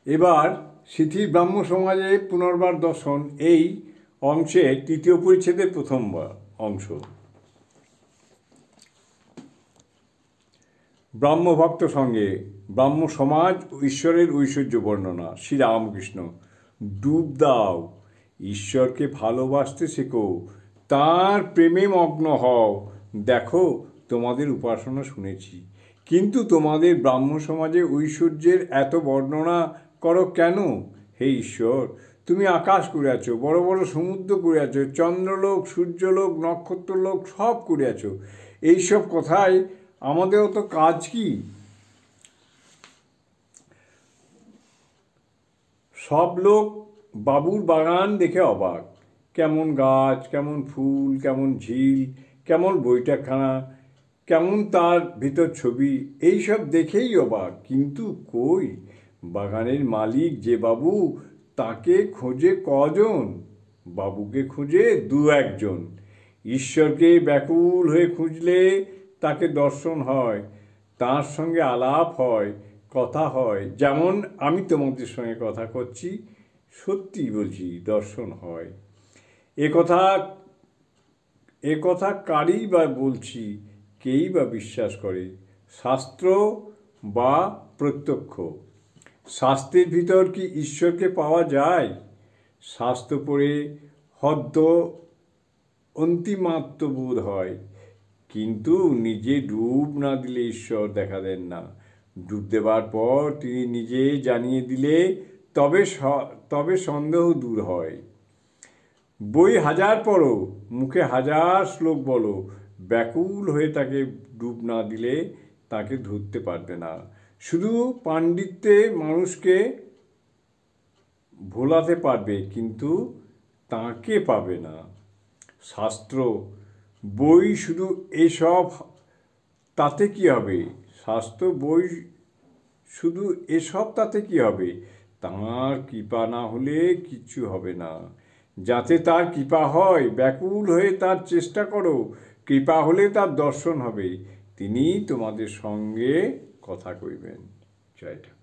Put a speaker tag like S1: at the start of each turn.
S1: এবার শিথিল ব্রাহ্ম সমাজে পুনর্বার দর্শন এই অংশে তৃতীয় পরিচ্ছেদের প্রথম অংশ। ব্রাহ্মভক্ত সঙ্গে ব্রাহ্ম সমাজ ও ঈশ্বরের ঐশ্বর্য বর্ণনা। শ্রীরামকৃষ্ণ। ডুব দাও, ঈশ্বরকে ভালোবাসতে শেখো, তাঁর প্রেমে মগ্ন হও। দেখো, তোমাদের উপাসনা শুনেছি, কিন্তু তোমাদের ব্রাহ্ম সমাজে ঐশ্বর্যের এত বর্ণনা করো কেন? হে ঈশ্বর, তুমি আকাশ করিয়াছ, বড় বড় সমুদ্র করিয়াছ, চন্দ্রলোক, সূর্যলোক, নক্ষত্রলোক সব করিয়াছ। এইসব কথায় আমাদের অত কাজ কি? সব লোক বাবুর বাগান দেখে অবাক। কেমন গাছ, কেমন ফুল, কেমন ঝিল, কেমন বৈঠকখানা, কেমন তার ভিতর ছবি, এইসব দেখেই অবাক। কিন্তু কই, বাগানের মালিক যে বাবু, তাকে খোঁজে কজন? বাবুকে খোঁজে দু একজন। ঈশ্বরকে ব্যাকুল হয়ে খুঁজলে তাকে দর্শন হয়, তার সঙ্গে আলাপ হয়, কথা হয়। যেমন আমি তোমাদের সঙ্গে কথা করছি, সত্যি বলছি, দর্শন হয়। এ কথা কারই বা বলছি, কেই বা বিশ্বাস করে? শাস্ত্র বা প্রত্যক্ষ? শাস্ত্রের ভিতর কি ঈশ্বরকে পাওয়া যায়? শাস্ত্র পড়ে হদ্দ অন্তিমাত্ম বোধ হয়, কিন্তু নিজে ডুব না দিলে ঈশ্বর দেখা দেন না। ডুব দেবার পর তিনি নিজে জানিয়ে দিলে তবে সন্দেহ দূর হয়। বই হাজার পড়ো, মুখে হাজার শ্লোক বলো, ব্যাকুল হয়ে তাকে ডুব না দিলে তাকে ধরতে পারবে না। শুধু পাণ্ডিত্যে মানুষকে ভোলাতে পারবে, কিন্তু তাকে পাবে না। শাস্ত্র বই শুধু এসব, তাতে কি হবে? শাস্ত্র বই শুধু এসব, তাতে কি হবে? তাঁর কৃপা না হলে কিচ্ছু হবে না। যাতে তার কৃপা হয়, ব্যাকুল হয়ে তার চেষ্টা করো। কৃপা হলে তার দর্শন হবে, তিনি তোমাদের সঙ্গে কথা কইবেন। জয় ঠাকুর।